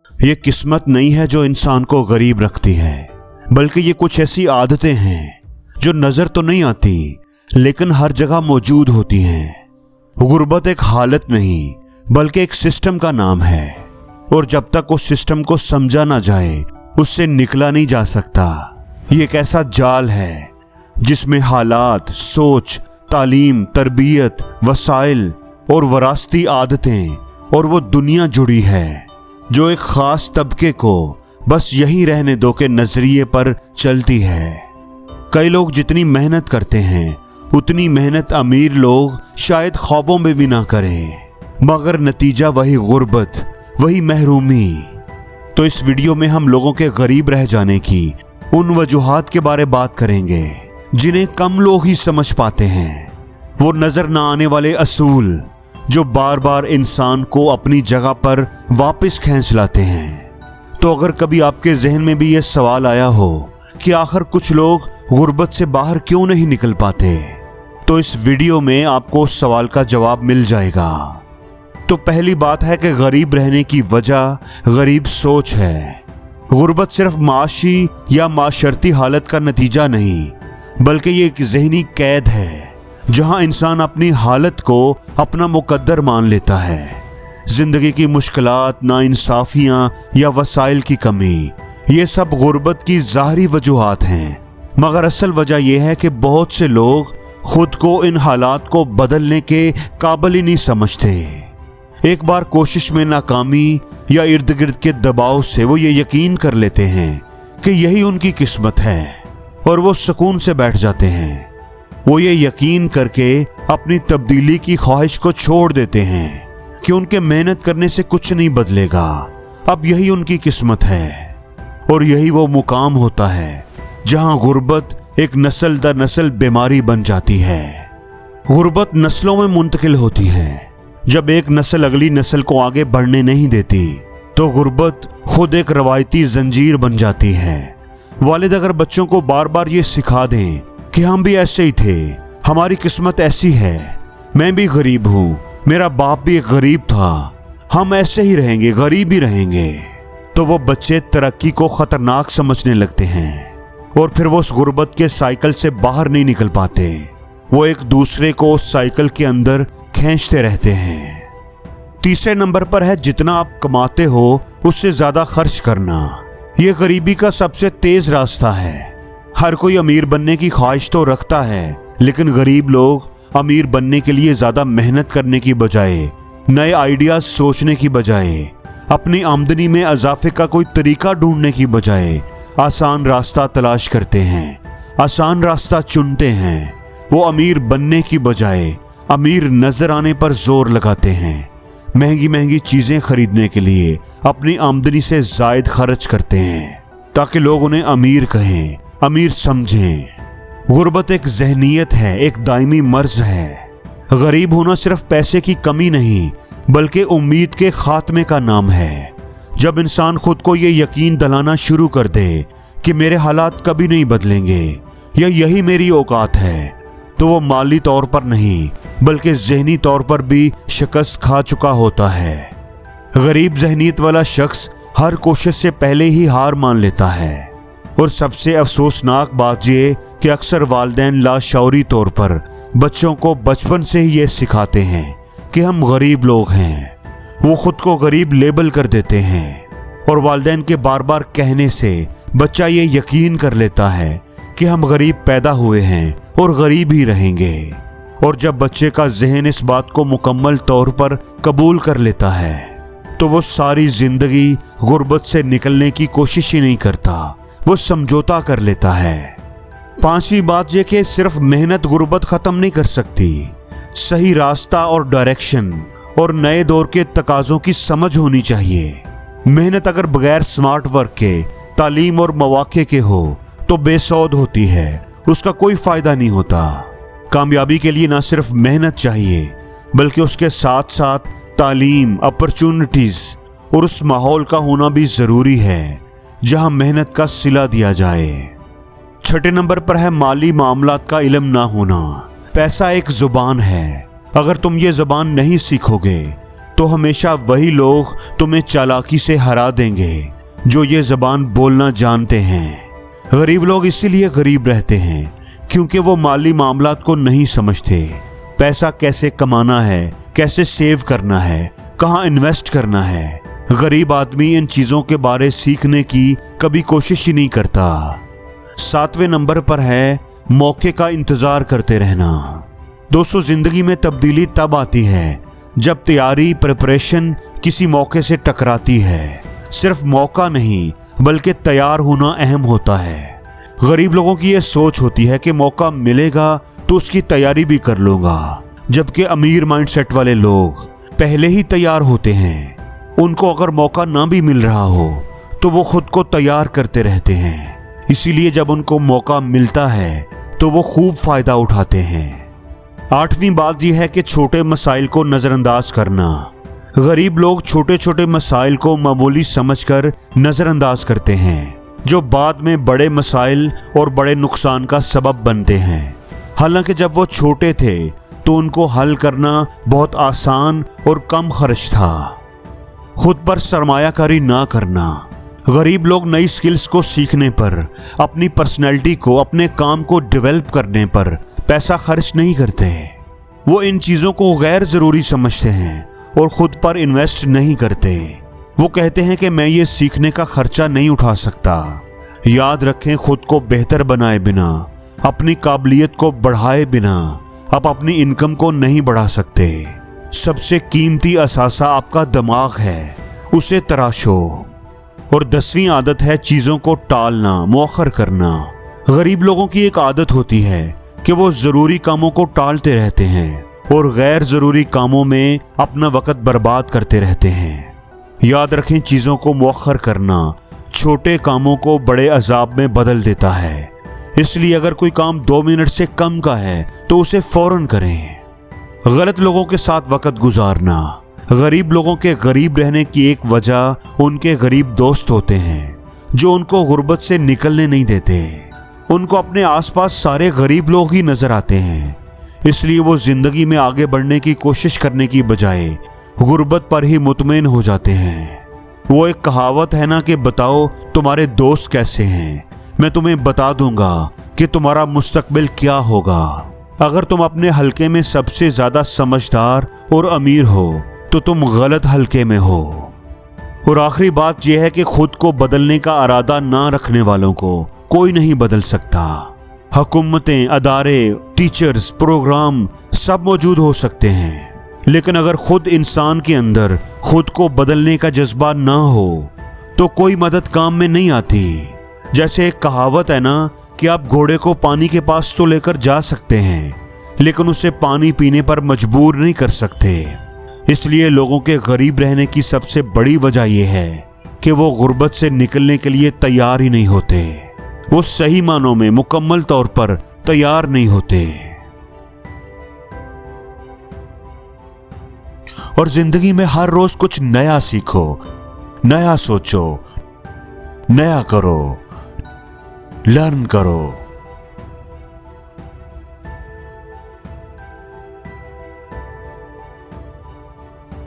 ये किस्मत नहीं है जो इंसान को गरीब रखती है, बल्कि ये कुछ ऐसी आदतें हैं जो नजर तो नहीं आती लेकिन हर जगह मौजूद होती हैं। गुर्बत एक हालत नहीं बल्कि एक सिस्टम का नाम है, और जब तक उस सिस्टम को समझा ना जाए उससे निकला नहीं जा सकता। ये एक ऐसा जाल है जिसमें हालात, सोच, तालीम, तरबियत, वसाइल और वरासती आदतें और वो दुनिया जुड़ी है जो एक खास तबके को बस यहीं रहने दो के नजरिए पर चलती है। कई लोग जितनी मेहनत करते हैं उतनी मेहनत अमीर लोग शायद ख्वाबों में भी ना करें, मगर नतीजा वही गुर्बत, वही महरूमी। तो इस वीडियो में हम लोगों के गरीब रह जाने की उन वजूहात के बारे बात करेंगे जिन्हें कम लोग ही समझ पाते हैं। वो नजर ना आने वाले असूल जो बार बार इंसान को अपनी जगह पर वापस खींच लाते हैं। तो अगर कभी आपके जहन में भी ये सवाल आया हो कि आखिर कुछ लोग गुर्बत से बाहर क्यों नहीं निकल पाते, तो इस वीडियो में आपको उस सवाल का जवाब मिल जाएगा। तो पहली बात है कि गरीब रहने की वजह गरीब सोच है। गुर्बत सिर्फ माशी या माशरती हालत का नतीजा नहीं, बल्कि ये एक ज़हनी कैद है जहां इंसान अपनी हालत को अपना मुकद्दर मान लेता है। जिंदगी की मुश्किलात, नाइंसाफियां या वसाइल की कमी, ये सब गुर्बत की ज़ाहरी वजूहात हैं, मगर असल वजह यह है कि बहुत से लोग खुद को इन हालात को बदलने के काबिल ही नहीं समझते। एक बार कोशिश में नाकामी या इर्द गिर्द के दबाव से वो ये यकीन कर लेते हैं कि यही उनकी किस्मत है और वो सुकून से बैठ जाते हैं। वो ये यकीन करके अपनी तब्दीली की ख्वाहिश को छोड़ देते हैं कि उनके मेहनत करने से कुछ नहीं बदलेगा, अब यही उनकी किस्मत है। और यही वो मुकाम होता है जहां गुर्बत एक नस्ल दर नस्ल बीमारी बन जाती है। गुर्बत नस्लों में मुंतकिल होती है। जब एक नस्ल अगली नस्ल को आगे बढ़ने नहीं देती तो गुर्बत खुद एक रवायती जंजीर बन जाती है। वालिद अगर बच्चों को बार बार ये सिखा दें कि हम भी ऐसे ही थे, हमारी किस्मत ऐसी है, मैं भी गरीब हूँ, मेरा बाप भी एक गरीब था, हम ऐसे ही रहेंगे, गरीब ही रहेंगे, तो वो बच्चे तरक्की को खतरनाक समझने लगते हैं और फिर वो उस गुर्बत के साइकिल से बाहर नहीं निकल पाते। वो एक दूसरे को उस साइकिल के अंदर खींचते रहते हैं। तीसरे नंबर पर है जितना आप कमाते हो उससे ज्यादा खर्च करना। ये गरीबी का सबसे तेज रास्ता है। हर कोई अमीर बनने की ख्वाहिश तो रखता है, लेकिन गरीब लोग अमीर बनने के लिए ज्यादा मेहनत करने की बजाय, नए आइडियाज सोचने की बजाय, अपनी आमदनी में इजाफे का कोई तरीका ढूंढने की बजाय आसान रास्ता तलाश करते हैं, आसान रास्ता चुनते हैं। वो अमीर बनने की बजाय अमीर नजर आने पर जोर लगाते हैं, महंगी महंगी चीजें खरीदने के लिए अपनी आमदनी से जायद खर्च करते हैं ताकि लोग उन्हें अमीर कहें, अमीर समझें। गुर्बत एक जहनीयत है, एक दायमी मर्ज है। गरीब होना सिर्फ पैसे की कमी नहीं बल्कि उम्मीद के खात्मे का नाम है। जब इंसान खुद को ये यकीन दिलाना शुरू कर दे कि मेरे हालात कभी नहीं बदलेंगे या यही मेरी औकात है, तो वो माली तौर पर नहीं बल्कि ज़हनी तौर पर भी शिकस्त खा चुका होता है। गरीब ज़हनीत वाला शख्स हर कोशिश से पहले ही हार मान लेता है। और सबसे अफसोसनाक बात ये कि अक्सर वालिदैन लाशऊरी तौर पर बच्चों को बचपन से ही ये सिखाते हैं कि हम गरीब लोग हैं। वो खुद को गरीब लेबल कर देते हैं और वालिदैन के बार बार कहने से बच्चा ये यकीन कर लेता है कि हम गरीब पैदा हुए हैं और गरीब ही रहेंगे। और जब बच्चे का जहन इस बात को मुकम्मल तौर पर कबूल कर लेता है तो वो सारी जिंदगी गुर्बत से निकलने की कोशिश ही नहीं करता, वो समझौता कर लेता है। पांचवी बात यह कि सिर्फ मेहनत गुर्बत खत्म नहीं कर सकती, सही रास्ता और डायरेक्शन और नए दौर के तकाजों की समझ होनी चाहिए। मेहनत अगर बगैर स्मार्ट वर्क के, तालीम और मौके के हो तो बेसौद होती है, उसका कोई फायदा नहीं होता। कामयाबी के लिए ना सिर्फ मेहनत चाहिए बल्कि उसके साथ साथ तालीम, अपॉर्चुनिटीज और उस माहौल का होना भी जरूरी है जहां मेहनत का सिला दिया जाए। छठे नंबर पर है माली मामलात का इल्म ना होना। पैसा एक जुबान है, अगर तुम ये जुबान नहीं सीखोगे तो हमेशा वही लोग तुम्हें चालाकी से हरा देंगे जो ये ज़बान बोलना जानते हैं। गरीब लोग इसीलिए गरीब रहते हैं क्योंकि वो माली मामलात को नहीं समझते। पैसा कैसे कमाना है, कैसे सेव करना है, कहाँ इन्वेस्ट करना है, गरीब आदमी इन चीज़ों के बारे सीखने की कभी कोशिश ही नहीं करता। 7वें नंबर पर है मौके का इंतज़ार करते रहना। दोस्तों, ज़िंदगी में तब्दीली तब आती है जब तैयारी, प्रिपरेशन किसी मौके से टकराती है। सिर्फ मौका नहीं बल्कि तैयार होना अहम होता है। गरीब लोगों की ये सोच होती है कि मौका मिलेगा तो उसकी तैयारी भी कर लूँगा, जबकि अमीर माइंडसेट वाले लोग पहले ही तैयार होते हैं। उनको अगर मौका ना भी मिल रहा हो तो वो खुद को तैयार करते रहते हैं। इसीलिए जब उनको मौका मिलता है तो वो खूब फ़ायदा उठाते हैं। 8वीं बात यह है कि छोटे मसाइल को नज़रअंदाज करना। गरीब लोग छोटे छोटे मसाइल को मामूली समझकर नज़रअंदाज करते हैं, जो बाद में बड़े मसाइल और बड़े नुकसान का सबब बनते हैं। हालांकि जब वो छोटे थे तो उनको हल करना बहुत आसान और कम खर्च था। खुद पर सरमायाकारी ना करना। गरीब लोग नई स्किल्स को सीखने पर, अपनी पर्सनैलिटी को, अपने काम को डेवलप करने पर पैसा खर्च नहीं करते। वो इन चीज़ों को गैर ज़रूरी समझते हैं और ख़ुद पर इन्वेस्ट नहीं करते। वो कहते हैं कि मैं ये सीखने का खर्चा नहीं उठा सकता। याद रखें, खुद को बेहतर बनाए बिना, अपनी काबिलियत को बढ़ाए बिना आप अपनी इनकम को नहीं बढ़ा सकते। सबसे कीमती असासा आपका दिमाग है, उसे तराशो। और 10वीं आदत है चीज़ों को टालना, मौखर करना। गरीब लोगों की एक आदत होती है कि वो ज़रूरी कामों को टालते रहते हैं और गैर ज़रूरी कामों में अपना वक़्त बर्बाद करते रहते हैं। याद रखें, चीज़ों को मौखर करना छोटे कामों को बड़े अजाब में बदल देता है। इसलिए अगर कोई काम 2 मिनट से कम का है तो उसे फ़ौरन करें। गलत लोगों के साथ वक़्त गुजारना। गरीब लोगों के गरीब रहने की एक वजह उनके गरीब दोस्त होते हैं जो उनको गुर्बत से निकलने नहीं देते। उनको अपने आसपास सारे गरीब लोग ही नज़र आते हैं, इसलिए वो ज़िंदगी में आगे बढ़ने की कोशिश करने की बजाय गुर्बत पर ही मुतमईन हो जाते हैं। वो एक कहावत है ना कि बताओ तुम्हारे दोस्त कैसे हैं, मैं तुम्हें बता दूंगा कि तुम्हारा मुस्तकबिल क्या होगा। अगर तुम अपने हलके में सबसे ज़्यादा समझदार और अमीर हो तो तुम गलत हलके में हो। और आखिरी बात यह है कि खुद को बदलने का इरादा ना रखने वालों को कोई नहीं बदल सकता। हुकूमतें, अदारे, टीचर्स, प्रोग्राम सब मौजूद हो सकते हैं, लेकिन अगर खुद इंसान के अंदर खुद को बदलने का जज्बा ना हो तो कोई मदद काम में नहीं आती। जैसे एक कहावत है ना कि आप घोड़े को पानी के पास तो लेकर जा सकते हैं, लेकिन उसे पानी पीने पर मजबूर नहीं कर सकते। इसलिए लोगों के गरीब रहने की सबसे बड़ी वजह यह है कि वो गुर्बत से निकलने के लिए तैयार ही नहीं होते। वो सही मानों में मुकम्मल तौर पर तैयार नहीं होते। और जिंदगी में हर रोज कुछ नया सीखो, नया सोचो, नया करो, लर्न करो।